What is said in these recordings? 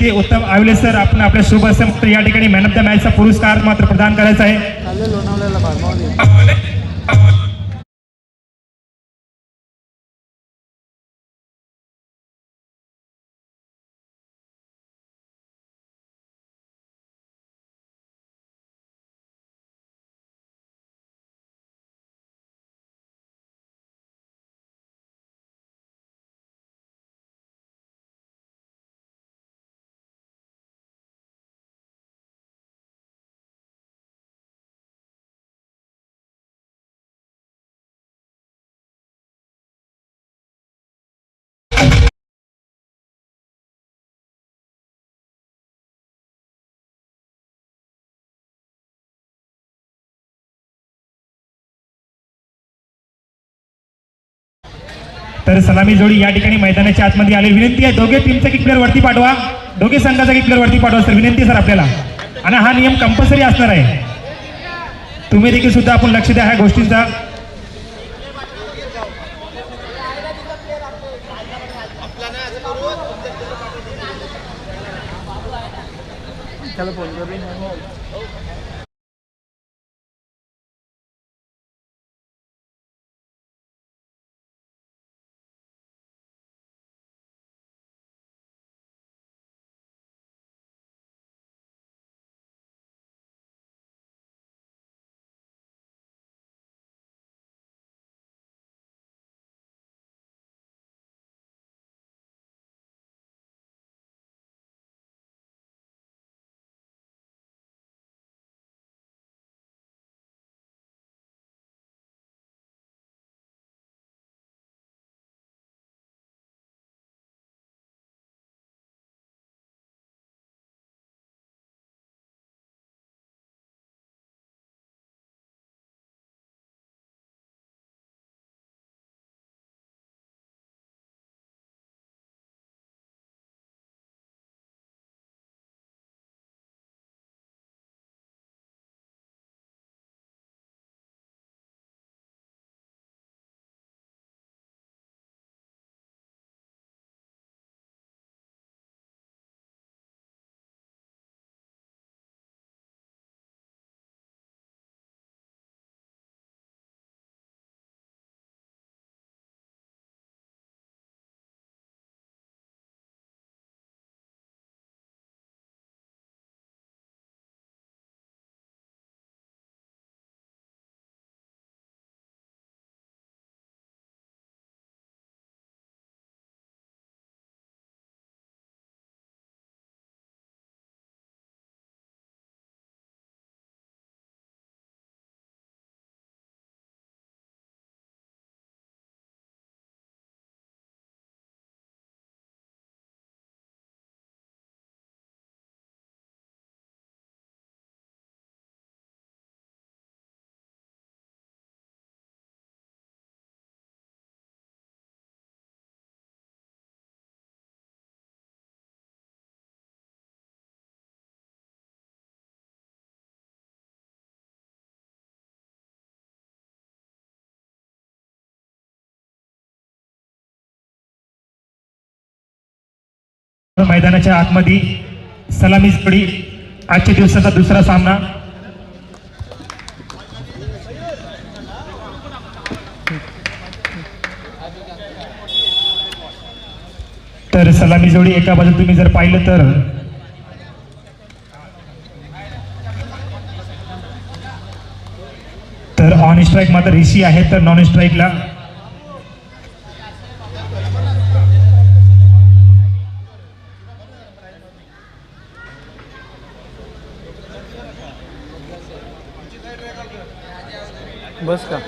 ते उत्तम आविले सर आपण आपल्या शुभ हस्ते या ठिकाणी मॅन ऑफ द मॅचचा पुरस्कार मात्र प्रदान करायचा आहे। तर सलामी जोडी या ठिकाणी मैदानाच्या आतमध्ये आले। विनंती आहे दोघे टीमचा किक प्लेअर वरती पाठवा, दोघे संघाचा किक प्लेअर वरती पाठवा सर, विनंती सर आपल्याला। आणि हा नियम कंपल्सरी असणार आहे, तुम्ही देखील सुद्धा आपण लक्ष द्या ह्या गोष्टींचा। मैदानाच्या आतमध्ये सलामी जोडी आजच्या दिवसाचा दुसरा सामना। तर सलामी जोडी एका बाजूला तुम्ही जर पाहिलं तर ऑन स्ट्राइक मात्र ऋषी आहे, तर नॉन स्ट्राइकला बस का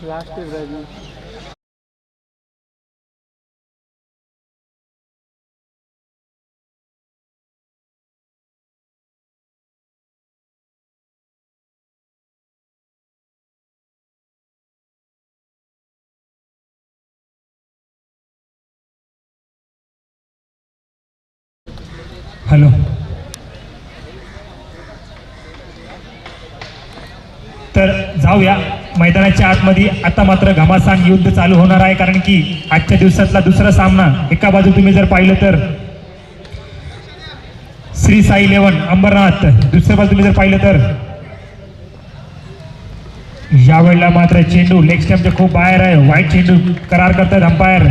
लास्ट हॅलो. तर जाऊया मैदानाच्या आतमध्ये. आता मात्र घमासान युद्ध चालू होणार आहे, कारण की आजच्या दिवसातला दुसरा सामना एका बाजू तुम्ही जर पाहिलं तर श्री साई 11 अंबरनाथ, दुसऱ्या बाजू तुम्ही जर पाहिलं तर यावेळेला मात्र चेंडू लेग स्टंपच्या खूप बाहेर आहे. वाईट चेंडू करार करतात अंपायर.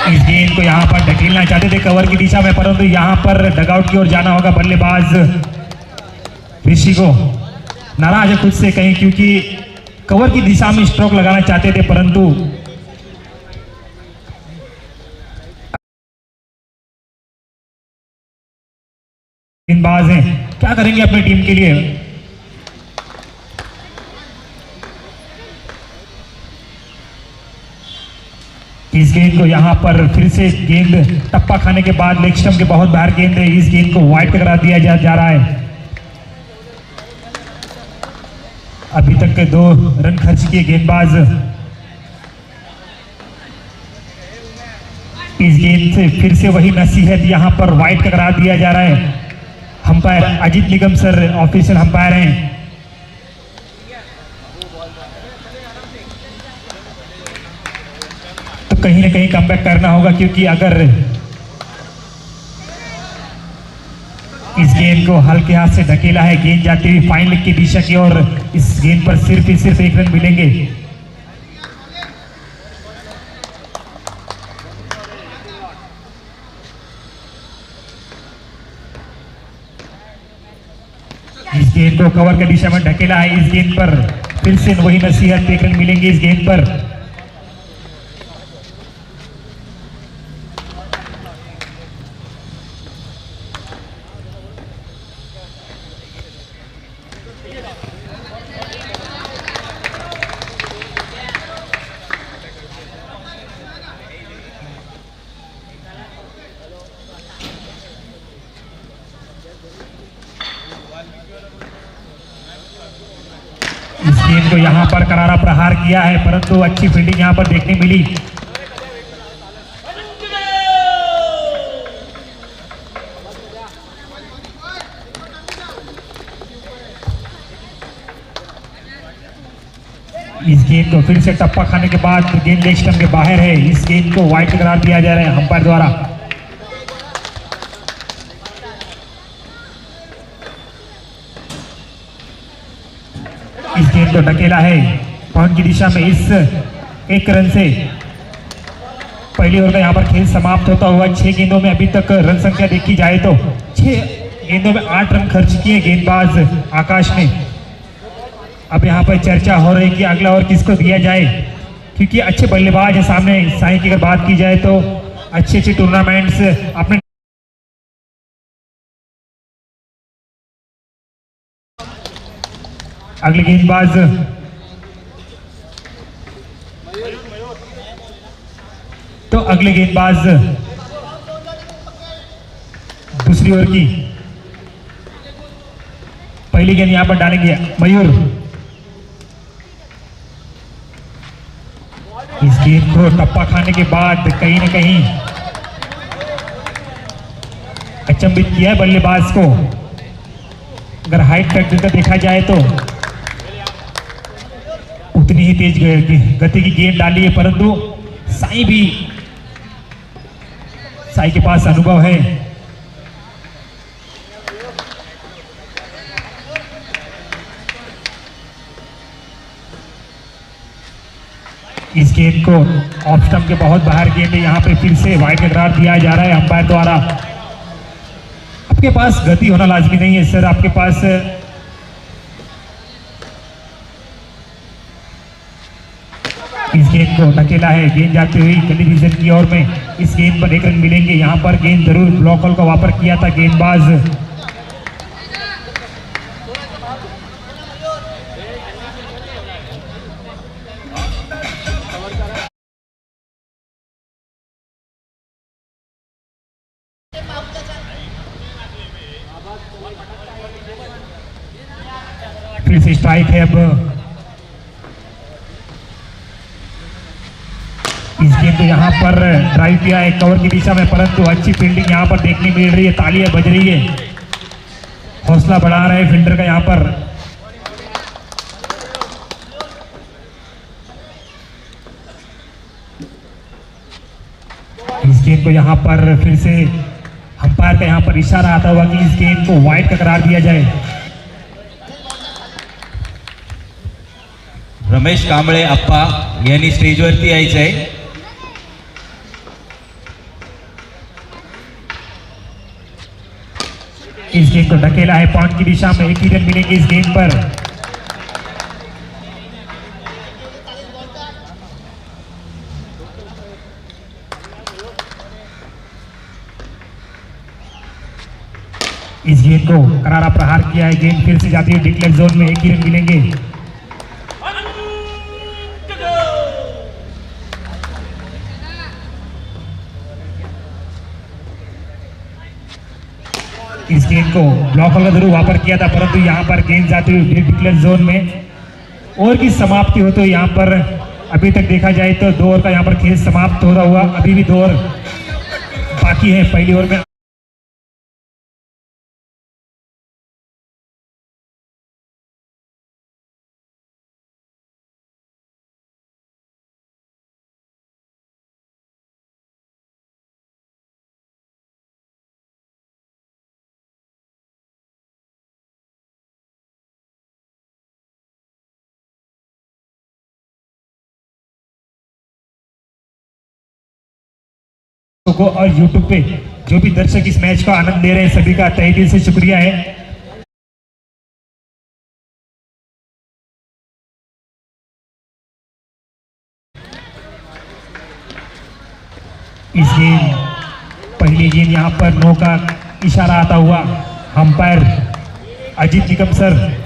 इस गेंद को यहाँ पर ढकेलना चाहते थे कवर की दिशा में, परंतु यहाँ पर डगआउट की ओर जाना होगा बल्लेबाज ऋषि को. नाराज है खुद से कहीं, क्योंकि कवर की दिशा में स्ट्रोक लगाना चाहते थे, परंतु गेंदबाज हैं, क्या करेंगे अपनी टीम के लिए. इस गेंद को यहां पर फिर से गेंद टप्पा खाने के बाद लेग स्टंप के बहुत बाहर गेंद है. इस गेंद को वाइड करा दिया जा रहा है. अभी तक के 2 रन खर्च किए गेंदबाज. इस गेंद से फिर से वही नसीहत यहां पर वाइड का करार दिया जा रहा है. अंपायर अजीत निगम सर ऑफिशियल अंपायर हैं. तो कहीं ना कहीं कमबैक करना होगा, क्योंकि अगर इस गेंद को हल्के हाथ से ढकेला है, गेंद जाती हुई फाइन लेग की दिशा की ओर, इस गेंद पर सिर्फ 1 रन मिलेंगे. इस गेंद को कवर की दिशा में ढकेला है. इस गेंद पर फिर से वही नसीहत, 1 रन मिलेंगे इस गेंद पर. इस गेंद को यहां पर करारा प्रहार किया है, परंतु अच्छी फील्डिंग यहां पर देखने मिली. इस गेंद को फिर से टप्पा खाने के बाद गेंद लेग स्टंप के बाहर है. इस गेंद को वाइड करार दिया जा रहा है अंपायर द्वारा. इस गेंद को ढकेला है पॉइंट की दिशा में. इस 1 रन से पहली ओवर का यहाँ पर खेल समाप्त होता हुआ. 6 गेंदों में अभी तक रन संख्या देखी जाए तो 6 गेंदों में 8 रन खर्च किए गेंदबाज आकाश ने. अब यहाँ पर चर्चा हो रही कि अगला ओवर किसको दिया जाए, क्योंकि अच्छे बल्लेबाज है सामने. साई की अगर बात की जाए तो अच्छे टूर्नामेंट्स अपने अगले गेंदबाज तो अगले गेंदबाज दूसरी ओवर की पहली गेंद यहां पर डालेंगे मयूर. इस गेंद को टप्पा खाने के बाद कहीं ना कहीं अचंभित किया है बल्लेबाज को. अगर हाइट फैक्टर देखा जाए तो उतनी ही तेज गति की गेंद डाली है, परंतु साई के पास अनुभव है. इस गेंद को ऑफ स्टंप के बहुत बाहर गेंद है. यहाँ पे फिर से वाइड का करार दिया जा रहा है अंपायर द्वारा. आपके पास गति होना लाजमी नहीं है सर, आपके पास इस गेंद को ढकेला है. गेंद जाती हुई गली डिवीजन की ओर में. इस गेंद पर 1 रन मिलेंगे. यहाँ पर गेंद जरूर ब्लॉक होल का वापर किया था गेंदबाज. फिर से स्ट्राइक है अब। इस गेंद को यहाँ पर ड्राइव किया है कवर की दिशा में, परंतु अच्छी फील्डिंग यहाँ पर देखने मिल रही है, तालियां बज रही है, हौसला बढ़ा रहा है फील्डर का यहाँ पर। इस गेंद को यहाँ पर फिर से अंपायर का यहाँ पर इशारा आता हुआ कि इस गेंद को वाइड का करार दिया जाए। रमेश कांबळे अप्पा यांनी स्टेजवरती यायचं आहे। इस गेंद को ढकेला है पॉइंट की दिशा में, एक ही रन मिलेंगे इस गेंद पर। इस गेंद को करारा प्रहार किया है, गेंद फिर से जाती है डिक्लेयर जोन में, एक ही रन मिलेंगे। इस गेंद को ब्लॉक का जरूर वापर किया था, परंतु यहाँ पर गेंद जाती हुई डिक्लेयर जोन में। ओवर की समाप्ति हो तो यहाँ पर अभी तक देखा जाए तो 2 ओवर का यहाँ पर खेल समाप्त हो रहा हुआ, अभी भी 2 ओवर बाकी है पहली ओवर में। को और YouTube पे जो भी दर्शक इस मैच का आनंद ले रहे हैं सभी का तहे दिल से शुक्रिया है। इस गेंद पहली गेंद यहाँ पर नो का इशारा आता हुआ, अंपायर अजीत निकम सर।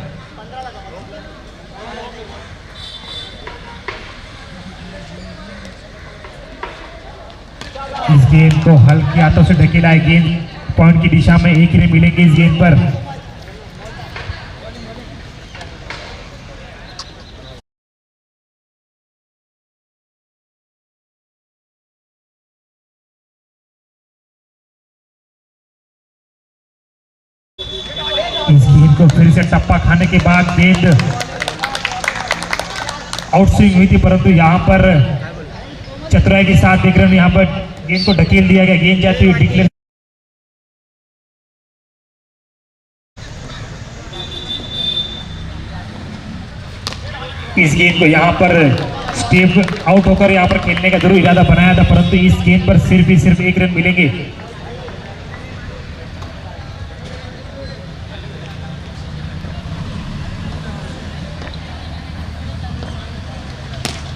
इस गेंद को हल्के हाथों से ढकेला है, गेंद पॉइंट की दिशा में, एक ही रन मिलेंगे इस गेंद पर। इस गेंद को फिर से टप्पा खाने के बाद गेंद आउट स्विंग हुई थी, परंतु यहाँ पर चतुराई के साथ देख रहे हैं यहाँ पर गेंद को ढकेल दिया गया, गेंद जाती हुई डिक्लेयर। इस गेंद को यहाँ पर स्टेप आउट होकर यहाँ पर खेलने का जरूर इरादा बनाया था, परंतु इस गेंद पर सिर्फ 1 रन मिलेंगे।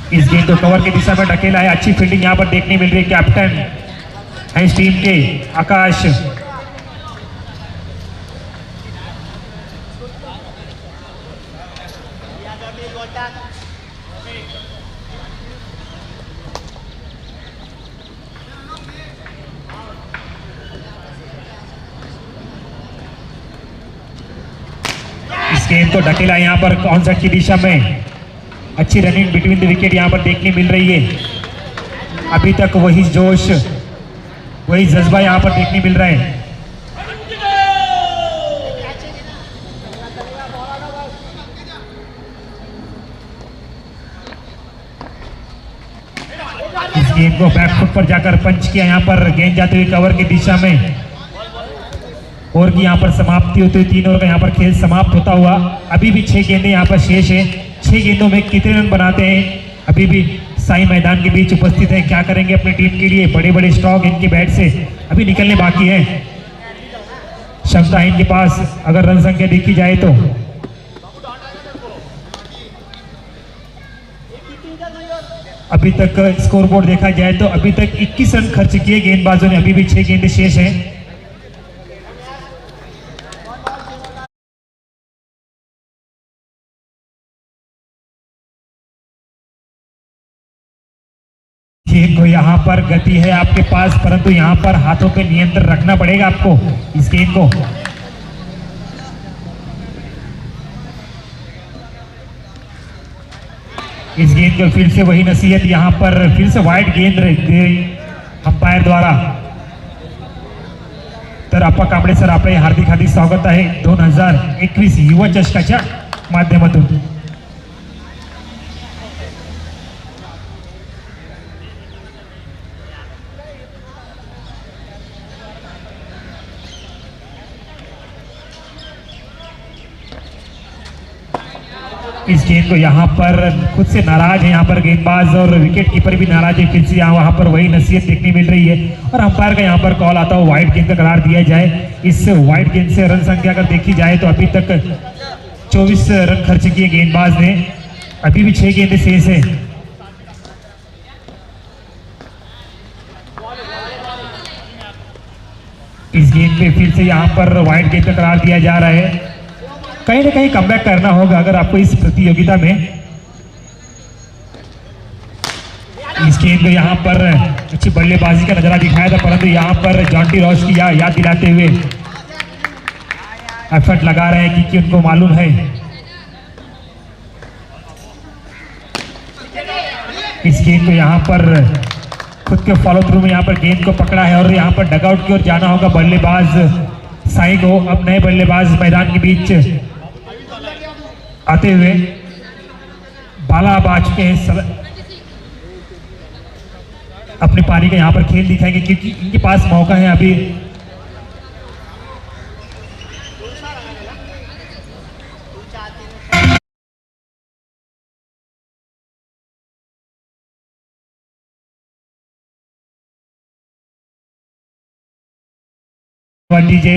इस गेंद को कवर की दिशा में ढकेला है, अच्छी फील्डिंग यहाँ पर देखने मिल रही है, कैप्टन है इस टीम के आकाश। इस गेंद को ढकेला यहाँ पर ऑनसाइड की दिशा में, अच्छी रनिंग बिटवीन द विकेट यहाँ पर देखने मिल रही है। अभी तक वही जोश वही जज्बा यहाँ पर देखने मिल रहा है। इस गेंद को बैकफुट पर जाकर पंच किया, यहाँ पर गेंद जाते हुए कवर की दिशा में। ओवर की यहाँ पर समाप्ति होती हुई 3 ओवर का यहाँ पर खेल समाप्त होता हुआ, अभी भी 6 गेंदें यहाँ पर शेष है। 6 गेंदों में कितने रन बनाते हैं, अभी भी साई मैदान के बीच उपस्थित हैं, क्या करेंगे अपनी टीम के लिए। बड़े बड़े स्ट्रोक इनके बैट से अभी निकलने बाकी है, क्षमता है इनके पास अगर रन संख्या देखी जाए तो। अभी तक स्कोरबोर्ड देखा जाए तो अभी तक 21 रन खर्च किए गेंदबाजों ने, अभी भी 6 गेंदें शेष हैं। गेंद को यहाँ पर गति है आपके पास, परंतु यहाँ पर हाथों पे नियंत्रण रखना पड़ेगा आपको इस गेंद को। इस गेंद को फिर से वही नसीहत, यहाँ पर फिर से वाइड गेंद अंपायर द्वारा। तर अप्पा कांबळे सर, आपले हार्दिक हार्दिक स्वागत आहे 2021 युवा चषकाच्या माध्यमातून। इस गेंद को यहाँ पर खुद से नाराज है यहाँ पर गेंदबाज और विकेट कीपर भी नाराज है। फिर से यहाँ वहाँ पर वही नसीहत देखने मिल रही है और अंपायर का यहाँ पर कॉल आता है वाइड गेंद का करार दिया जाए। इस वाइड गेंद से रन संख्या अगर देखी जाए तो अभी तक 24 रन खर्च किए गेंदबाज ने, अभी भी 6 गेंदें शेष है। इस गेंद पे फिर से यहाँ पर वाइड गेंद का करार दिया जा रहा है। कहीं ना कहीं कमबैक करना होगा अगर आपको इस प्रतियोगिता में। इस गेंद को यहाँ पर अच्छी बल्लेबाजी का नजारा दिखाया था, परंतु यहाँ पर जॉन्टी रॉस की याद दिलाते हुए एफर्ट लगा रहे हैं कि उनको मालूम है। इस गेंद को यहाँ पर खुद के फॉलो थ्रू में यहाँ पर गेंद को पकड़ा है और यहाँ पर डगआउट की ओर जाना होगा बल्लेबाज साई को। अब नए बल्लेबाज मैदान के बीच आते हुए बाला अब आ चुके हैं, अपनी पारी का यहाँ पर खेल दिखाएंगे क्योंकि इनके पास मौका है अभी। डीजे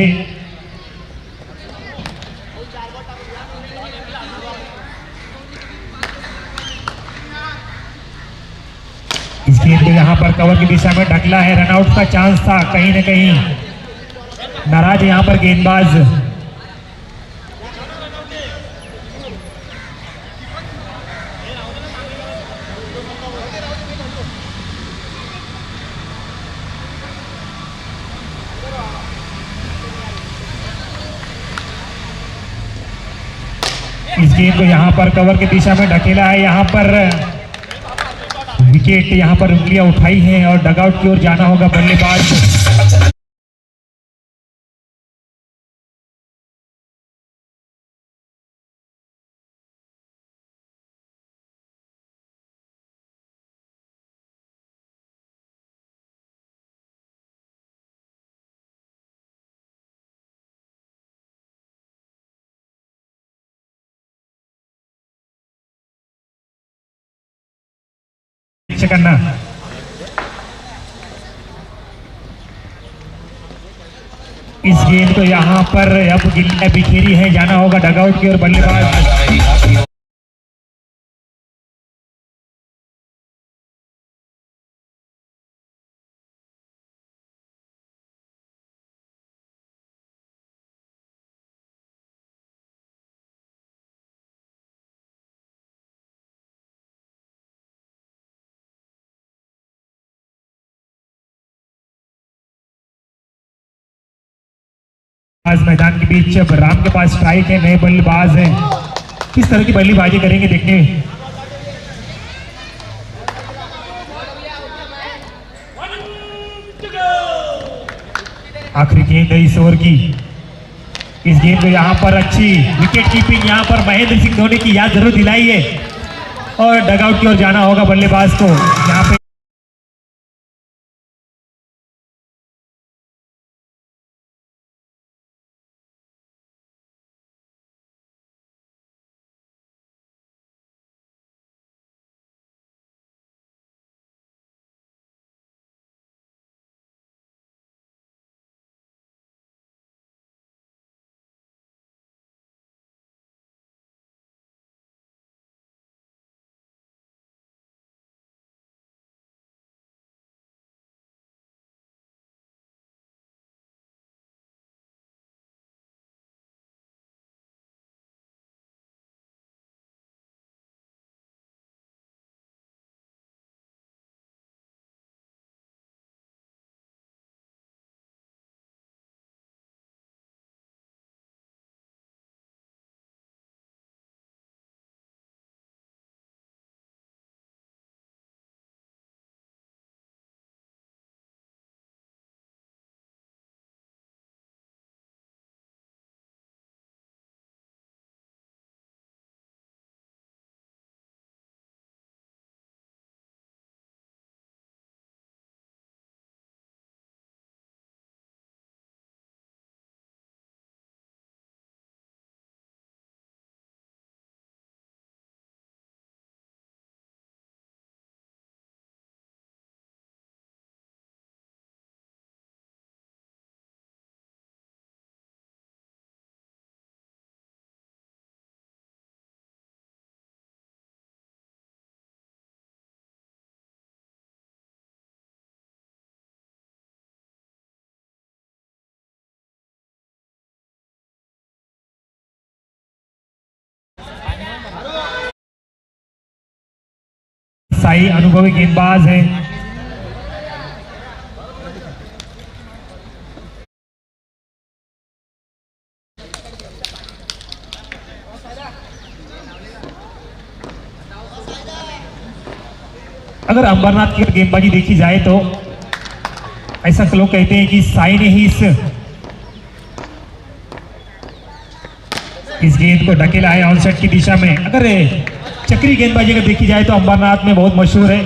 इस गेंद को यहाँ पर कवर की दिशा में ढकला है, रनआउट का चांस था, कहीं ना कहीं नाराज है यहाँ पर गेंदबाज। इस गेंद को यहाँ पर कवर की दिशा में ढकेला है, यहाँ पर विकेट यहाँ पर उंगलियां उठाई हैं और डगआउट की ओर जाना होगा बल्लेबाज। करना इस गेंद को यहाँ पर अब गिल्लियां बिखेरी है, जाना होगा डगआउट की ओर बल्लेबाज। आज मैदान के बीच अब राम के पास स्ट्राइक है, नए बल्लेबाज हैं, किस तरह की बल्लेबाजी करेंगे देखने। आखिरी गेंद है इस ओवर की। इस गेंद को यहाँ पर अच्छी विकेट कीपिंग यहाँ पर महेंद्र सिंह धोनी की याद जरूर दिलाई है और डगआउट की ओर जाना होगा बल्लेबाज को यहाँ पे। साई अनुभवी गेंदबाज है। अगर अंबरनाथ की गेंदबाजी देखी जाए तो ऐसा लोग कहते हैं कि साई ने ही इस गेंद को ढकेला है ऑनसेट की दिशा में। अगर चक्री गेंदबाजी अगर देखी जाए तो अंबरनाथ में बहुत मशहूर है।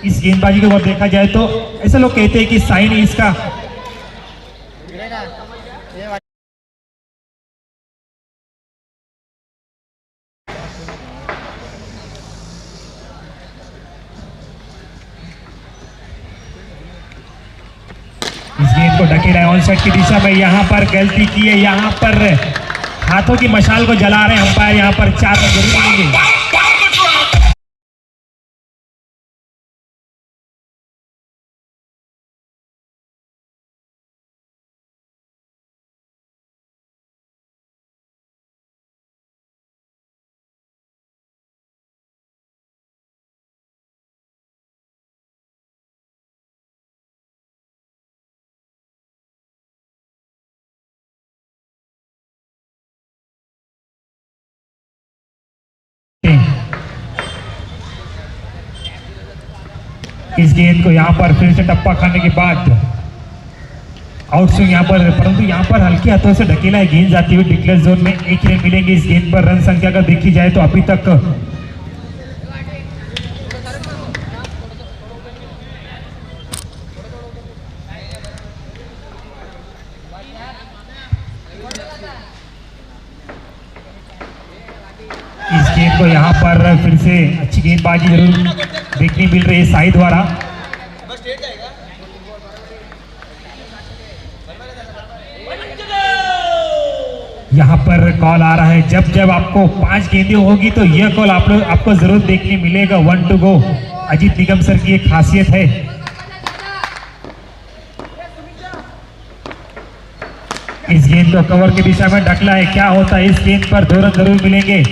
इस गेंदबाजी को अगर देखा जाए तो ऐसा लोग कहते हैं कि साई ने इसका इस गेंद को ढकेला है ऑनसेट की दिशा में। यहाँ पर गलती की है, यहाँ पर हाथों की मशाल को जला रहे हैं अंपायर। यहाँ पर 4 रन जरूर मिलेंगे। इस गेंद को यहाँ पर फिर से टप्पा खाने के बाद आउट स्विंग यहाँ पर, परंतु यहाँ पर हल्के हाथों से ढकेला है गेंद जाती हुई डिक्लेयर जोन में। 1 रन मिलेंगे इस गेंद पर। रन संख्या अगर देखी जाए तो अभी तक इस गेंद को यहाँ पर फिर से अच्छी गेंदबाजी जरूर देखने मिल रही है साई द्वारा। यहाँ पर कॉल आ रहा है, जब जब आपको 5 गेंदें होगी तो यह कॉल आपको जरूर देखने मिलेगा। 1 to go Ajit Nigam sir की एक खासियत है। इस गेंद को कवर की दिशा में ढकला है। क्या होता है इस गेंद पर? 2 रन जरूर मिलेंगे।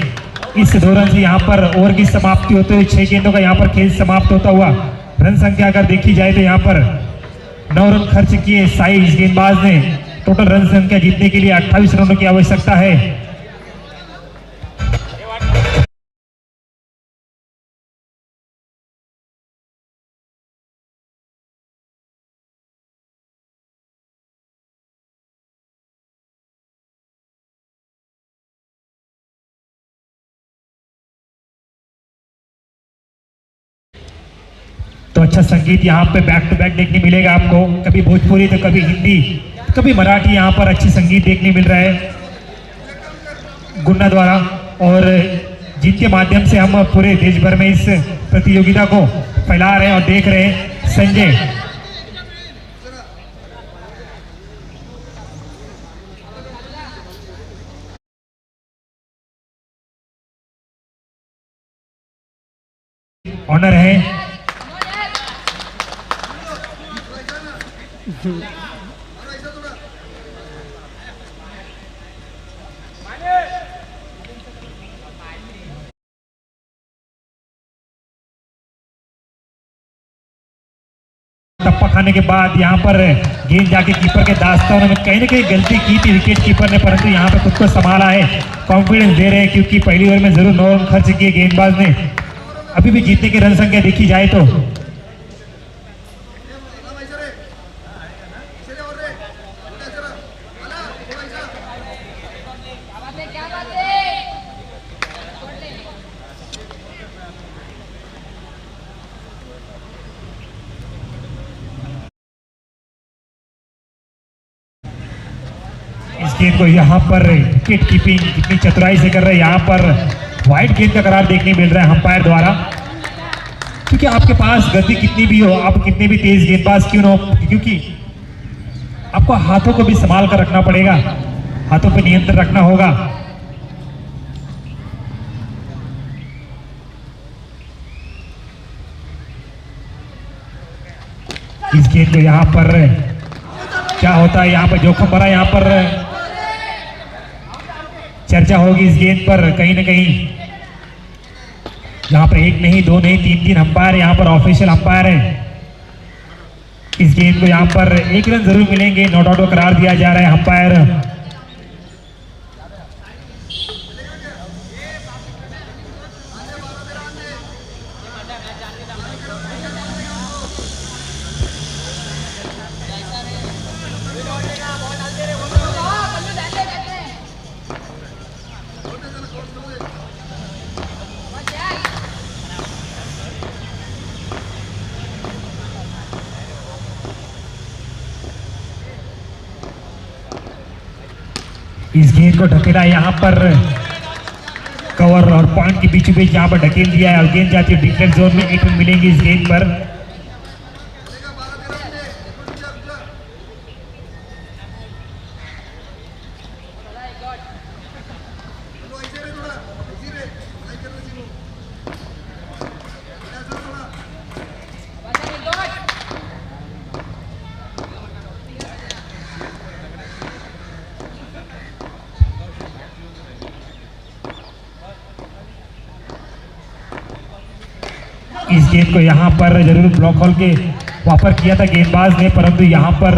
इस 2 रन से यहाँ पर ओवर की समाप्ति होते हुए 6 गेंदों का यहाँ पर खेल समाप्त होता हुआ। रन संख्या अगर देखी जाए तो यहाँ पर 9 रन खर्च किए साई इस गेंदबाज ने। टोटल रन संख्या जीतने के लिए 28 रनों की आवश्यकता है। तो अच्छा संगीत यहाँ पे बैक टू बैक देखने मिलेगा आपको। कभी भोजपुरी तो कभी हिंदी तो कभी मराठी। यहाँ पर अच्छी संगीत देखने मिल रहा है गुन्ना द्वारा, और जिनके माध्यम से हम पूरे देश भर में इस प्रतियोगिता को फैला रहे हैं और देख रहे हैं। संजय ऑनर है। टप्पा खाने के बाद यहाँ पर गेंद जाके कीपर के दास्तानों में कहीं ना कहीं गलती की थी विकेट कीपर ने, परंतु यहाँ पे खुद को संभाला है। कॉन्फिडेंस दे रहे हैं क्योंकि पहली ओवर में जरूर 9 रन खर्च किए गेंदबाज ने। अभी भी जीतने की रन संख्या देखी जाए तो इस गेंद को यहाँ पर विकेट कीपिंग कितनी चतुराई से कर रहे हैं। यहाँ पर वाइड गेंद का करार देखने मिल रहा है अंपायर द्वारा, क्योंकि आपके पास गति कितनी भी हो, आप कितने भी तेज गेंदबाज क्यों ना हो, क्योंकि आपको हाथों को भी संभाल कर रखना पड़ेगा, हाथों पे नियंत्रण रखना होगा। इस गेंद को यहाँ पर क्या होता है, यहाँ पर जोखिम भरा यहाँ पर चर्चा होगी इस गेंद पर कहीं ना कहीं। यहाँ पर एक नहीं, दो नहीं, तीन तीन अंपायर यहाँ पर ऑफिशियल अंपायर है। इस गेंद को यहाँ पर 1 रन जरूर मिलेंगे, नॉट आउट का करार दिया जा रहा है अंपायर। इस गेंद को ढकेला यहाँ पर कवर और पॉइंट के बीचों बीच यहाँ पर ढकेल दिया है और गेंद जाती है डिक्लेयर जोन में। 1 रन मिलेंगे इस गेंद पर। इस गेंद को यहाँ पर जरूर ब्लॉक होल के वापर किया था गेंदबाज ने, परंतु यहाँ पर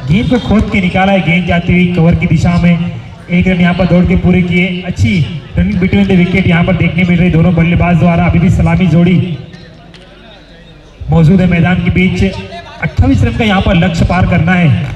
गेंद को खोद के निकाला है। गेंद जाती हुई कवर की दिशा में। 1 रन यहाँ पर दौड़ के पूरे किए। अच्छी रनिंग बिटवीन द विकेट यहाँ पर देखने मिल रही दोनों बल्लेबाज द्वारा। अभी भी सलामी जोड़ी मौजूद है मैदान के बीच। 28 रन का यहाँ पर लक्ष्य पार करना है।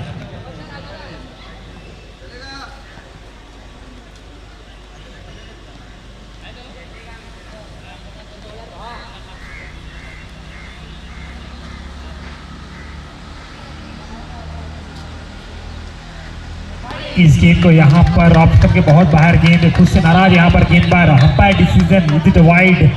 इस गेंद को यहाँ पर ऑप्शन के बहुत बाहर गेंद, खुद से नाराज यहाँ पर गेंदबाज। Umpire decision with the wide.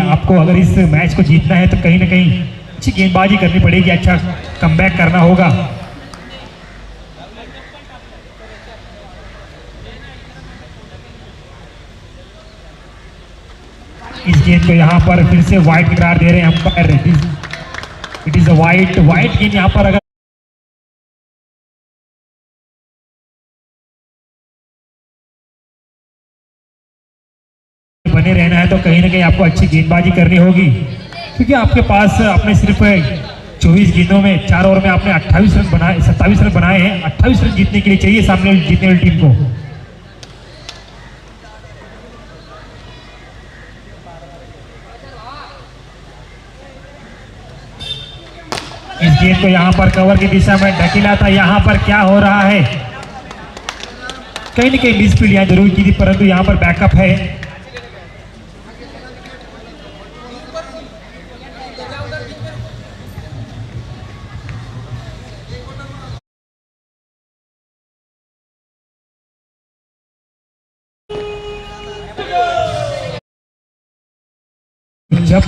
आपको अगर इस मैच को जीतना है तो कहीं ना कहीं अच्छी गेंदबाजी करनी पड़ेगी, अच्छा कमबैक करना होगा। इस गेंद को यहाँ पर फिर से वाइड करार दे रहे हैं umpire. It is a wide गेंद। यहाँ पर अगर बने रहना है तो कहीं ना कहीं आपको अच्छी गेंदबाजी करनी होगी, क्योंकि आपके पास आपने सिर्फ 24 गेंदों में 4 ओवर में आपने 28 रन बनाए, 27 रन बनाए हैं। 28 रन जीतने के लिए चाहिए सामने जीतने वाली टीम को। इस गेंद को यहाँ पर कवर की दिशा में ढकेला था। यहाँ पर क्या हो रहा है, कहीं ना कहीं मिसफील्ड यहाँ जरूर की थी, परंतु यहाँ पर बैकअप है।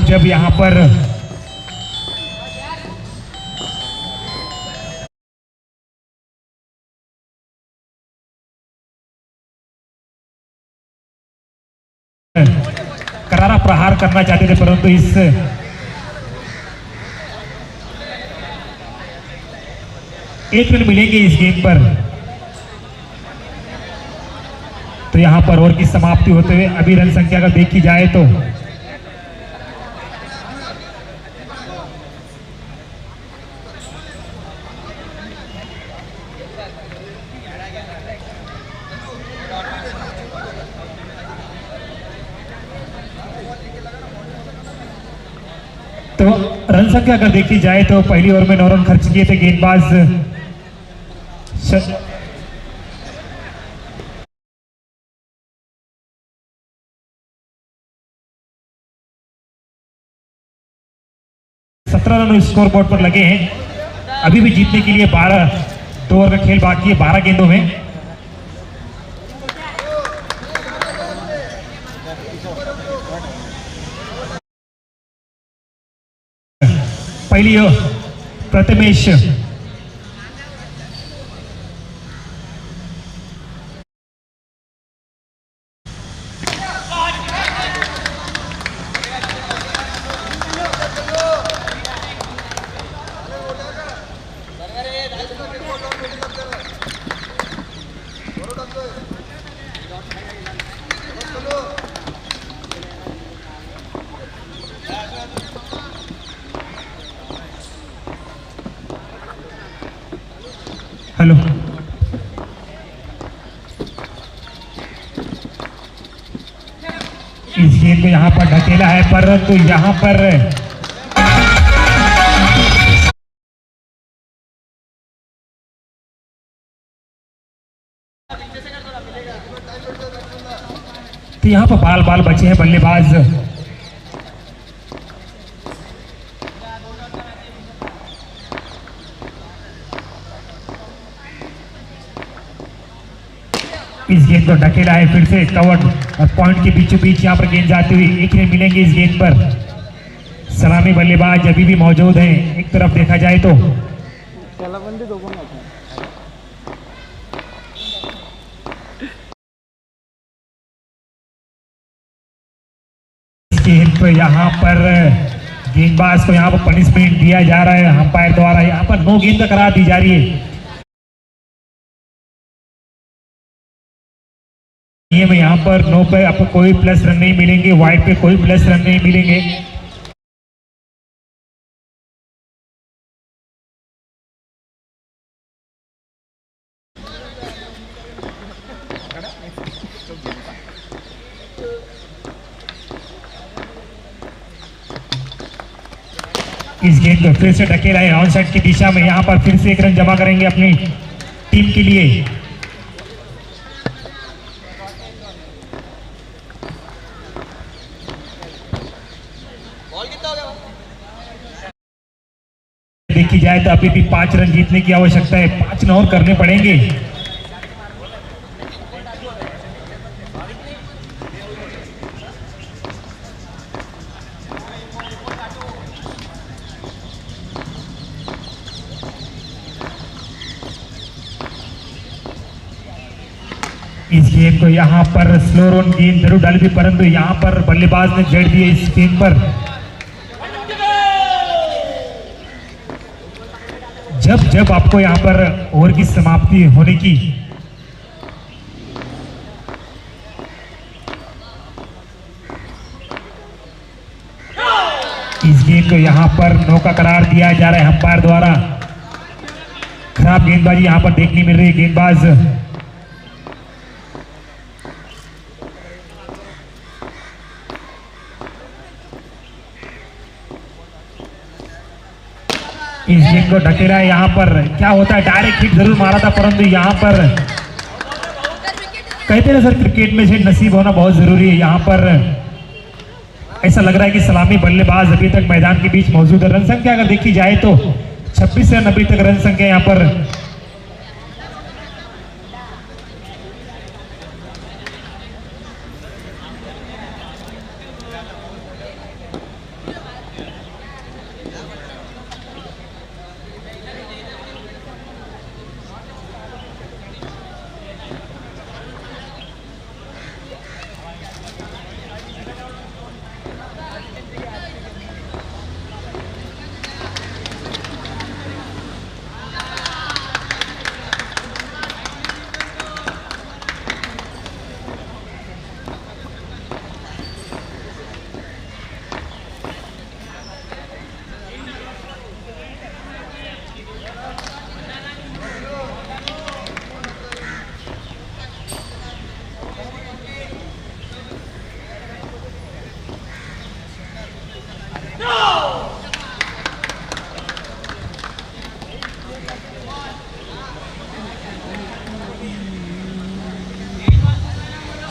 जब यहाँ पर करारा प्रहार करना चाहते थे, परंतु इस 1 रन मिलेंगे इस गेंद पर। तो यहाँ पर ओवर की समाप्ति होते हुए अभी रन संख्या अगर देखी जाए तो रन संख्या अगर देखी जाए तो पहली ओवर में 9 रन खर्च किए थे गेंदबाज रन स्कोर बोर्ड पर लगे हैं। अभी भी जीतने के लिए 2 ओवर का खेल बाकी है 12 गेंदों में। पहली प्रथमेश हेलो, इस गेंद को यहाँ पर ढकेला है, परंतु यहाँ पर तो यहाँ पर बाल बाल बचे हैं बल्लेबाज। इस गेंद को ढकेला है, फिर से कवर्ड और पॉइंट के बीचों बीच यहाँ पर गेंद जाती हुई एक रन मिलेंगे इस गेंद पर। सलामी बल्लेबाज अभी भी मौजूद हैं एक तरफ देखा जाए तो। इस गेंद पर यहाँ पर गेंदबाज को यहाँ पर पनिशमेंट दिया जा रहा है अंपायर द्वारा। यहाँ पर नो गेंद का करार दी जा रही है। ये में यहाँ पर नो पे आपको कोई प्लस रन नहीं मिलेंगे, वाइड पे कोई प्लस रन नहीं मिलेंगे। इस गेंद को फिर से ढकेला है ऑन साइड की दिशा में। यहाँ पर फिर से एक रन जमा करेंगे अपनी टीम के लिए। देखी जाए तो अभी भी 5 रन जीतने की आवश्यकता है, 5 रन और करने पड़ेंगे। इस गेंद को यहाँ पर स्लो रन गेंद जरूर डाली थी, परंतु यहाँ पर बल्लेबाज ने जड़ दिया इस गेंद पर। जब जब आपको यहाँ पर ओवर की समाप्ति होने की इस गेंद को यहाँ पर नो का करार दिया जा रहा है अंपायर द्वारा। खराब गेंदबाजी यहाँ पर देखने मिल रही है। गेंदबाज इस गेंद को ढकेला है। यहाँ पर क्या होता है, डायरेक्ट हिट जरूर मारा था, परंतु यहाँ पर कहते हैं सर क्रिकेट में से नसीब होना बहुत जरूरी है। यहाँ पर ऐसा लग रहा है कि सलामी बल्लेबाज अभी तक मैदान के बीच मौजूद है। रन संख्या अगर देखी जाए तो 26 रन अभी तक रन संख्या यहाँ पर।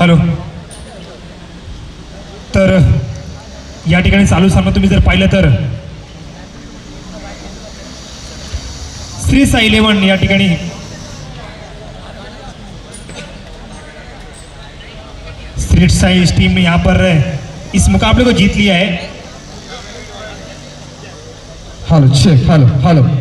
हॅलो, तर या ठिकाणी चालू सामना तुम्ही जर पाहिलं तर श्री साई 11 या ठिकाणी श्री साई टीम ने यहाँ पर इस मुकाबले को जीत लिया है। Hello check, hello hello